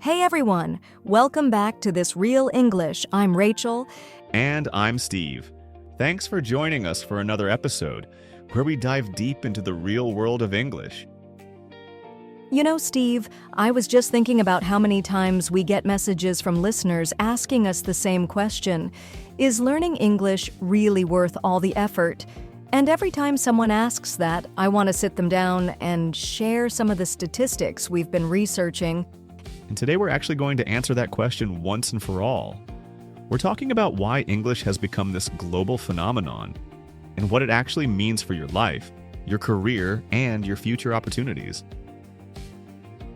Hey everyone, welcome back to This Real English. I'm Rachel. And I'm Steve. Thanks for joining us for another episode where we dive deep into the real world of English. You know, Steve, I was just thinking about how many times we get messages from listeners asking us the same question. Is learning English really worth all the effort? And every time someone asks that, I want to sit them down and share some of the statistics we've been researching. And today we're actually going to answer that question once and for all. We're talking about why English has become this global phenomenon and what it actually means for your life, your career, and your future opportunities.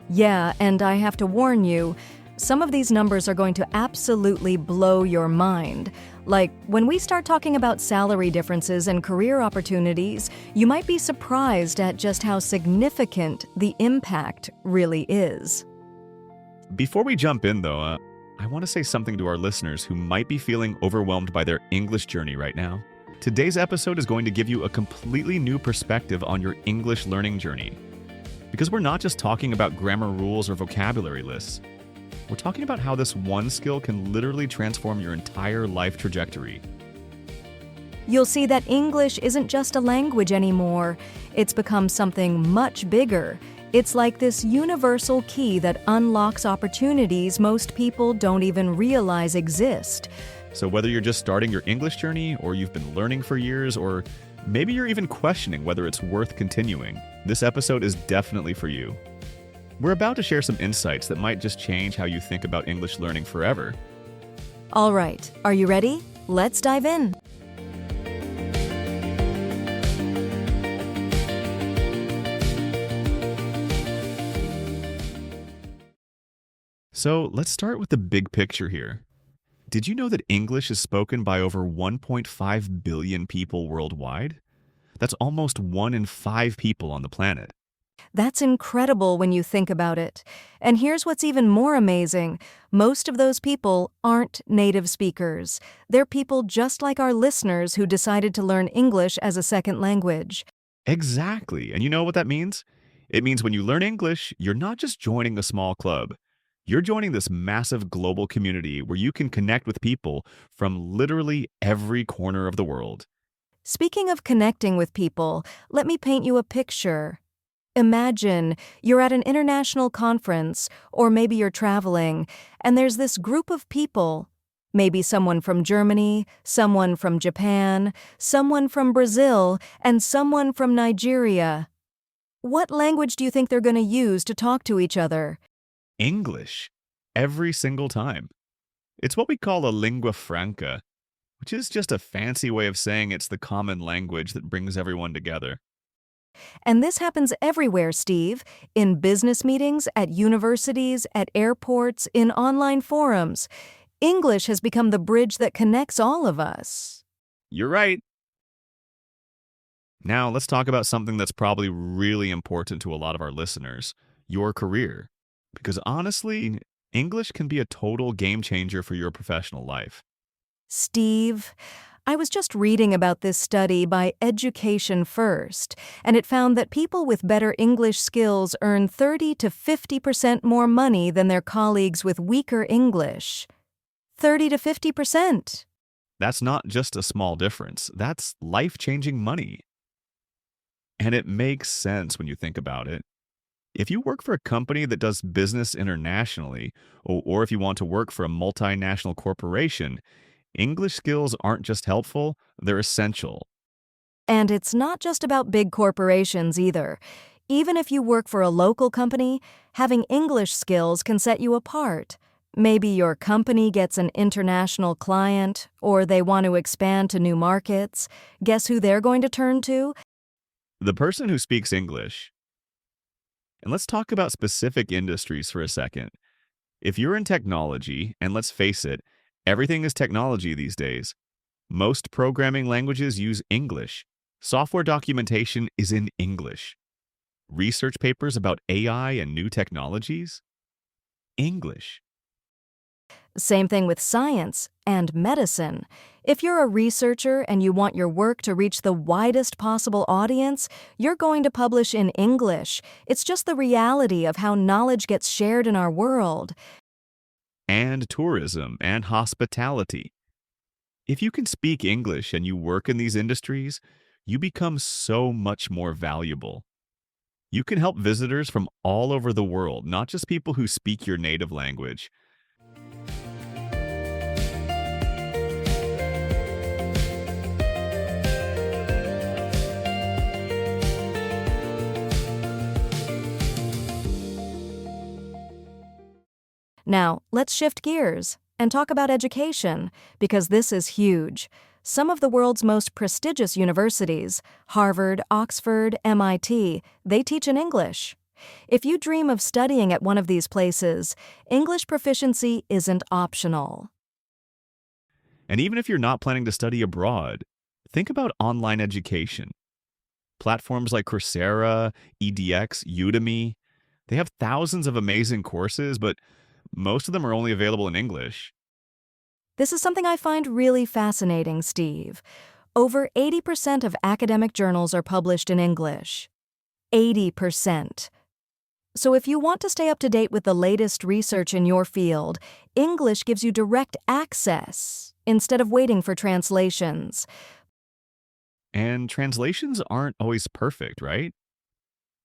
Yeah, and I have to warn you, some of these numbers are going to absolutely blow your mind. Like, when we start talking about salary differences and career opportunities, you might be surprised at just how significant the impact really is. Before we jump in, though, I want to say something to our listeners who might be feeling overwhelmed by their English journey right now. Today's episode is going to give you a completely new perspective on your English learning journey. Because we're not just talking about grammar rules or vocabulary lists. We're talking about how this one skill can literally transform your entire life trajectory. You'll see that English isn't just a language anymore. It's become something much bigger. It's like this universal key that unlocks opportunities most people don't even realize exist. So whether you're just starting your English journey, or you've been learning for years, or maybe you're even questioning whether it's worth continuing, this episode is definitely for you. We're about to share some insights that might just change how you think about English learning forever. All right, are you ready? Let's dive in. So let's start with the big picture here. Did you know that English is spoken by over 1.5 billion people worldwide? That's almost 1 in 5 people on the planet. That's incredible when you think about it. And here's what's even more amazing. Most of those people aren't native speakers. They're people just like our listeners who decided to learn English as a second language. Exactly. And you know what that means? It means when you learn English, you're not just joining a small club. You're joining this massive global community where you can connect with people from literally every corner of the world. Speaking of connecting with people, let me paint you a picture. Imagine you're at an international conference, or maybe you're traveling, and there's this group of people. Maybe someone from Germany, someone from Japan, someone from Brazil, and someone from Nigeria. What language do you think they're going to use to talk to each other? English. Every single time. It's what we call a lingua franca, which is just a fancy way of saying it's the common language that brings everyone together. And this happens everywhere, Steve. In business meetings, at universities, at airports, in online forums. English has become the bridge that connects all of us. You're right. Now, let's talk about something that's probably really important to a lot of our listeners, your career. Because honestly, English can be a total game changer for your professional life. Steve, I was just reading about this study by Education First, and it found that people with better English skills earn 30 to 50% more money than their colleagues with weaker English. 30 to 50%. That's not just a small difference. That's life-changing money. And it makes sense when you think about it. If you work for a company that does business internationally, or if you want to work for a multinational corporation, English skills aren't just helpful, they're essential. And it's not just about big corporations either. Even if you work for a local company, having English skills can set you apart. Maybe your company gets an international client, or they want to expand to new markets. Guess who they're going to turn to? The person who speaks English. And let's talk about specific industries for a second. If you're in technology, and let's face it, everything is technology these days. Most programming languages use English. Software documentation is in English. Research papers about AI and new technologies? English. Same thing with science and medicine. If you're a researcher and you want your work to reach the widest possible audience, you're going to publish in English. It's just the reality of how knowledge gets shared in our world. and tourism and hospitality. If you can speak English and you work in these industries, you become so much more valuable. You can help visitors from all over the world, not just people who speak your native language. Now, let's shift gears and talk about education, because this is huge. Some of the world's most prestigious universities, Harvard, Oxford, MIT, they teach in English. If you dream of studying at one of these places, English proficiency isn't optional. And even if you're not planning to study abroad, think about online education. Platforms like Coursera, EDX, Udemy, they have thousands of amazing courses, but most of them are only available in English. This is something I find really fascinating, Steve. Over 80% of academic journals are published in English. 80%. So if you want to stay up to date with the latest research in your field, English gives you direct access instead of waiting for translations. And translations aren't always perfect, right?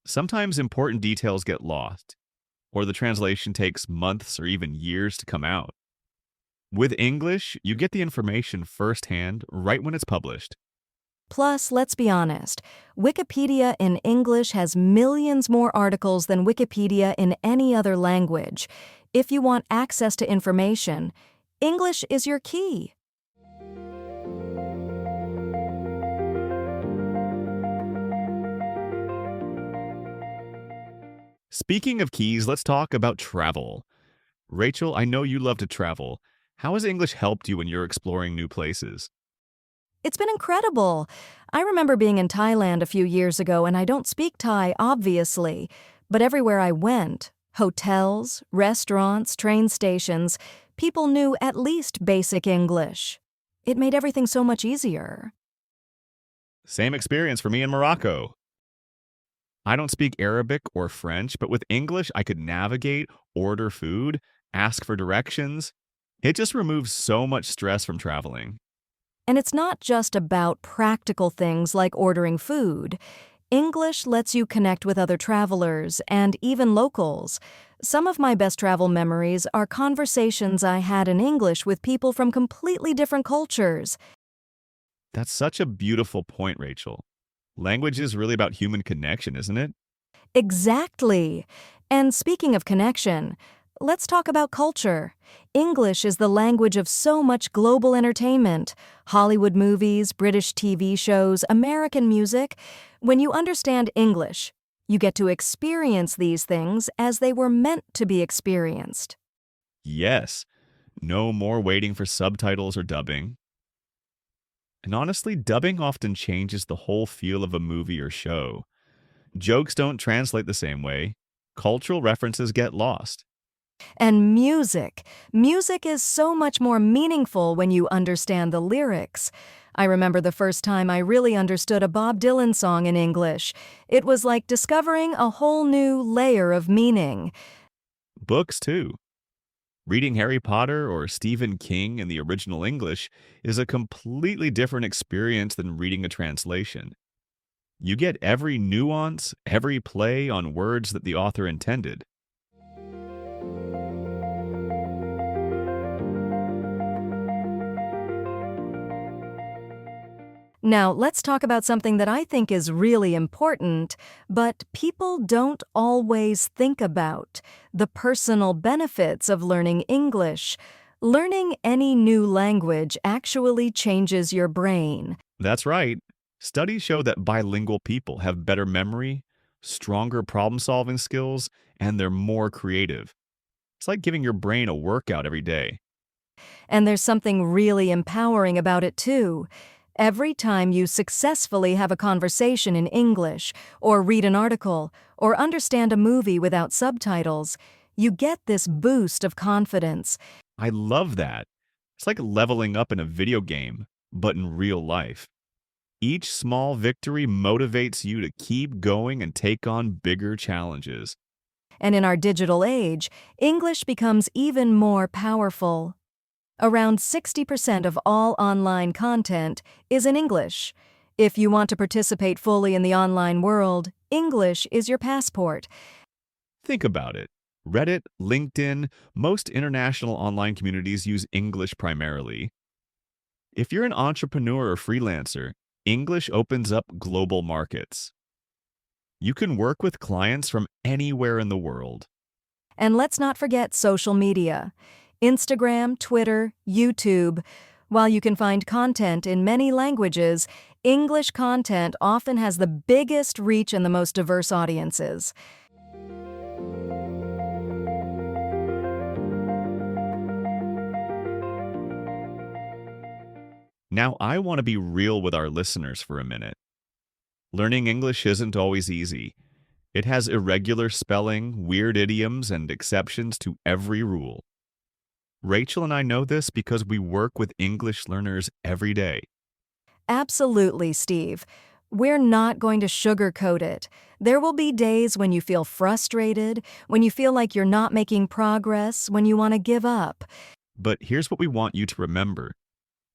Sometimes important details get lost, or the translation takes months or even years to come out. With English, you get the information firsthand right when it's published. Plus, let's be honest, Wikipedia in English has millions more articles than Wikipedia in any other language. If you want access to information, English is your key. Speaking of keys, let's talk about travel. Rachel, I know you love to travel. How has English helped you when you're exploring new places? It's been incredible. I remember being in Thailand a few years ago, and I don't speak Thai, obviously, but everywhere I went, hotels, restaurants, train stations, people knew at least basic English. It made everything so much easier. Same experience for me in Morocco. I don't speak Arabic or French, but with English, I could navigate, order food, ask for directions. It just removes so much stress from traveling. And it's not just about practical things like ordering food. English lets you connect with other travelers and even locals. Some of my best travel memories are conversations I had in English with people from completely different cultures. That's such a beautiful point, Rachel. Language is really about human connection, isn't it? Exactly. And speaking of connection, let's talk about culture. English is the language of so much global entertainment. Hollywood movies, British TV shows, American music. When you understand English, you get to experience these things as they were meant to be experienced. Yes. No more waiting for subtitles or dubbing. And honestly, dubbing often changes the whole feel of a movie or show. Jokes don't translate the same way. Cultural references get lost. And music. Music is so much more meaningful when you understand the lyrics. I remember the first time I really understood a Bob Dylan song in English. It was like discovering a whole new layer of meaning. Books, too. Reading Harry Potter or Stephen King in the original English is a completely different experience than reading a translation. You get every nuance, every play on words that the author intended. Now, let's talk about something that I think is really important, but people don't always think about: the personal benefits of learning English. Learning any new language actually changes your brain. That's right. Studies show that bilingual people have better memory, stronger problem solving skills, and they're more creative. It's like giving your brain a workout every day. And there's something really empowering about it, too. Every time you successfully have a conversation in English, or read an article, or understand a movie without subtitles, you get this boost of confidence. I love that. It's like leveling up in a video game, but in real life. Each small victory motivates you to keep going and take on bigger challenges. And in our digital age, English becomes even more powerful. Around 60% of all online content is in English. If you want to participate fully in the online world, English is your passport. Think about it. Reddit, LinkedIn, most international online communities use English primarily. If you're an entrepreneur or freelancer, English opens up global markets. You can work with clients from anywhere in the world. And let's not forget social media. Instagram, Twitter, YouTube. While you can find content in many languages, English content often has the biggest reach and the most diverse audiences. Now, I want to be real with our listeners for a minute. Learning English isn't always easy. It has irregular spelling, weird idioms, and exceptions to every rule. Rachel and I know this because we work with English learners every day. Absolutely, Steve. We're not going to sugarcoat it. There will be days when you feel frustrated, when you feel like you're not making progress, when you want to give up. But here's what we want you to remember.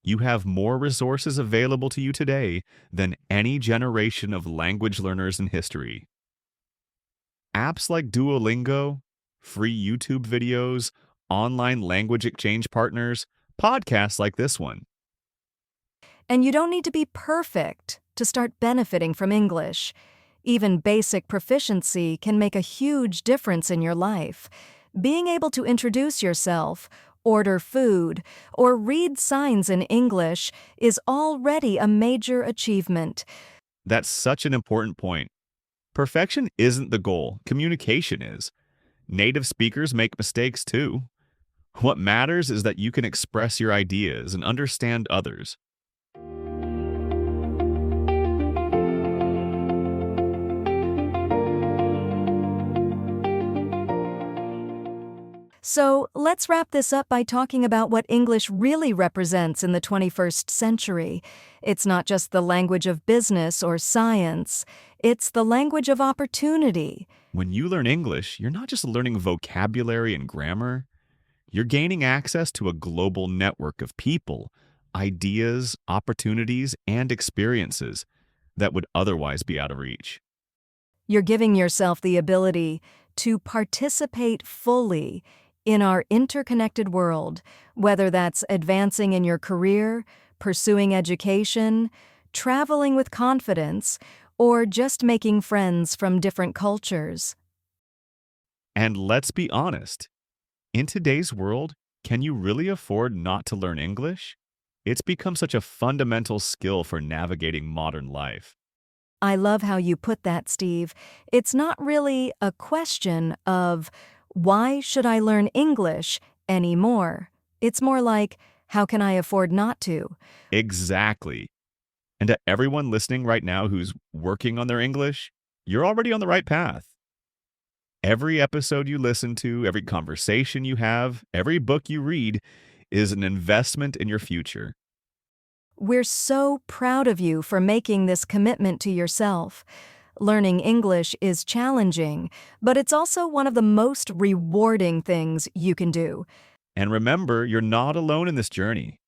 You have more resources available to you today than any generation of language learners in history. Apps like Duolingo, free YouTube videos, online language exchange partners, podcasts like this one. And you don't need to be perfect to start benefiting from English. Even basic proficiency can make a huge difference in your life. Being able to introduce yourself, order food, or read signs in English is already a major achievement. That's such an important point. Perfection isn't the goal, communication is. Native speakers make mistakes too. What matters is that you can express your ideas and understand others. So let's wrap this up by talking about what English really represents in the 21st century. It's not just the language of business or science. It's the language of opportunity. When you learn English, you're not just learning vocabulary and grammar. You're gaining access to a global network of people, ideas, opportunities, and experiences that would otherwise be out of reach. You're giving yourself the ability to participate fully in our interconnected world, whether that's advancing in your career, pursuing education, traveling with confidence, or just making friends from different cultures. And let's be honest, in today's world, can you really afford not to learn English? It's become such a fundamental skill for navigating modern life. I love how you put that, Steve. It's not really a question of, why should I learn English anymore? It's more like, how can I afford not to? Exactly. And to everyone listening right now who's working on their English, you're already on the right path. Every episode you listen to, every conversation you have, every book you read is an investment in your future. We're so proud of you for making this commitment to yourself. Learning English is challenging, but it's also one of the most rewarding things you can do. And remember, you're not alone in this journey.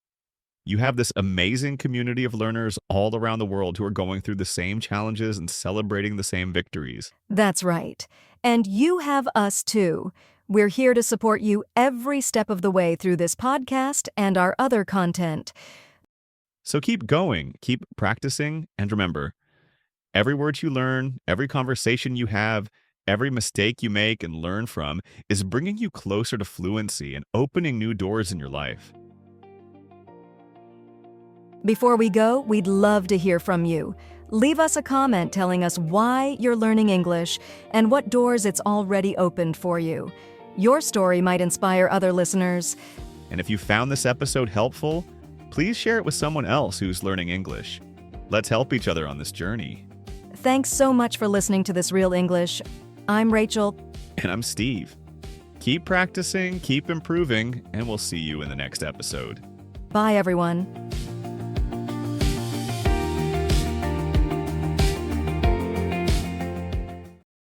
You have this amazing community of learners all around the world who are going through the same challenges and celebrating the same victories. That's right. And you have us too. We're here to support you every step of the way through this podcast and our other content. So keep going, keep practicing, and remember, every word you learn, every conversation you have, every mistake you make and learn from is bringing you closer to fluency and opening new doors in your life. Before we go, we'd love to hear from you. Leave us a comment telling us why you're learning English and what doors it's already opened for you. Your story might inspire other listeners. And if you found this episode helpful, please share it with someone else who's learning English. Let's help each other on this journey. Thanks so much for listening to This Real English. I'm Rachel. And I'm Steve. Keep practicing, keep improving, and we'll see you in the next episode. Bye, everyone.